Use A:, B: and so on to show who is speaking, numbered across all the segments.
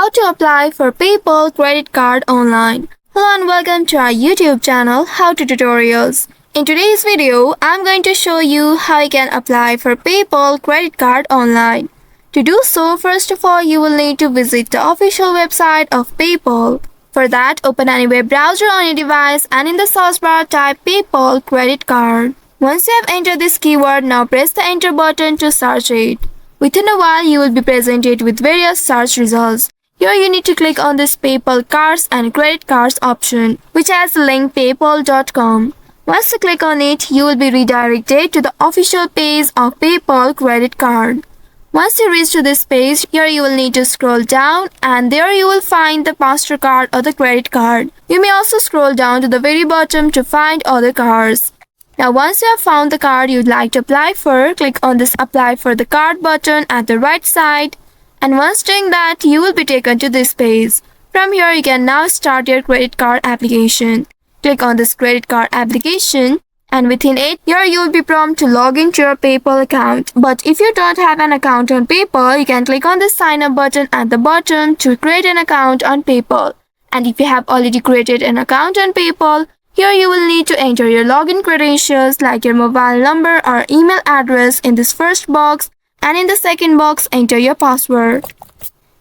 A: How to apply for PayPal credit card online. Hello and welcome to our YouTube channel How to Tutorials. In today's video, I'm going to show you how you can apply for PayPal credit card online. To do so, first of all, you will need to visit the official website of PayPal. For that, open any web browser on your device and in the search bar type PayPal credit card. Once you have entered this keyword, now press the enter button to search it. Within a while, you will be presented with various search results. Here you need to click on this PayPal cards and credit cards option, which has the link paypal.com. Once you click on it, you will be redirected to the official page of PayPal credit card. Once you reach to this page, here you will need to scroll down and there you will find the MasterCard or the credit card. You may also scroll down to the very bottom to find other cards. Now once you have found the card you'd like to apply for, click on this apply for the card button at the right side. And once doing that, you will be taken to this page. From here you can now start your credit card application. Click on this credit card application and within it, here you will be prompted to log into your PayPal account. But if you don't have an account on PayPal, you can click on the sign up button at the bottom to create an account on PayPal. And if you have already created an account on PayPal, here you will need to enter your login credentials like your mobile number or email address in this first box, and in the second box enter your password.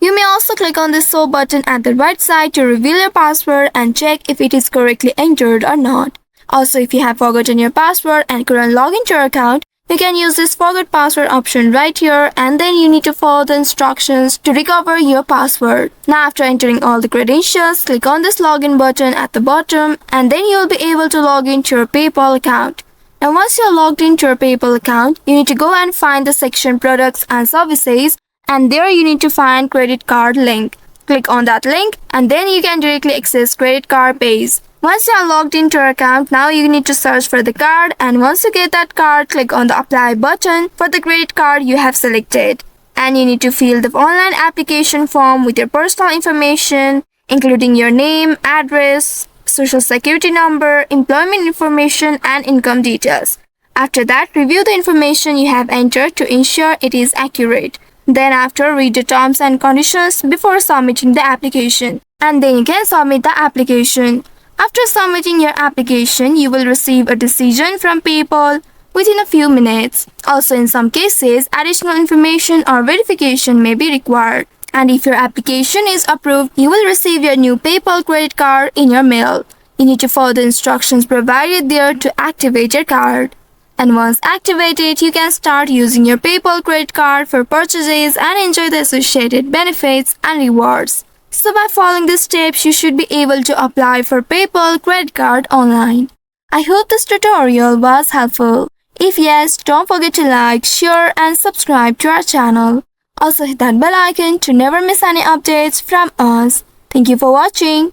A: You may also click on the show button at the right side to reveal your password and check if it is correctly entered or not. Also, if you have forgotten your password and couldn't log into your account, you can use this forgot password option right here, and then you need to follow the instructions to recover your password. Now after entering all the credentials, click on this login button at the bottom and then you will be able to log into your PayPal account. Now once you are logged into your PayPal account, you need to go and find the section products and services, and there you need to find credit card link. Click on that link and then you can directly access credit card page. Once you are logged into your account, now you need to search for the card, and once you get that card, click on the apply button for the credit card you have selected. And you need to fill the online application form with your personal information, including your name, address, social security number, employment information, and income details. After that, review the information you have entered to ensure it is accurate. Then after, read the terms and conditions before submitting the application. And then you can submit the application. After submitting your application, you will receive a decision from PayPal within a few minutes. Also, in some cases, additional information or verification may be required. And if your application is approved, you will receive your new PayPal credit card in your mail. You need to follow the instructions provided there to activate your card. And once activated, you can start using your PayPal credit card for purchases and enjoy the associated benefits and rewards. So by following these steps, you should be able to apply for PayPal credit card online. I hope this tutorial was helpful. If yes, don't forget to like, share and subscribe to our channel. Also hit that bell icon to never miss any updates from us. Thank you for watching.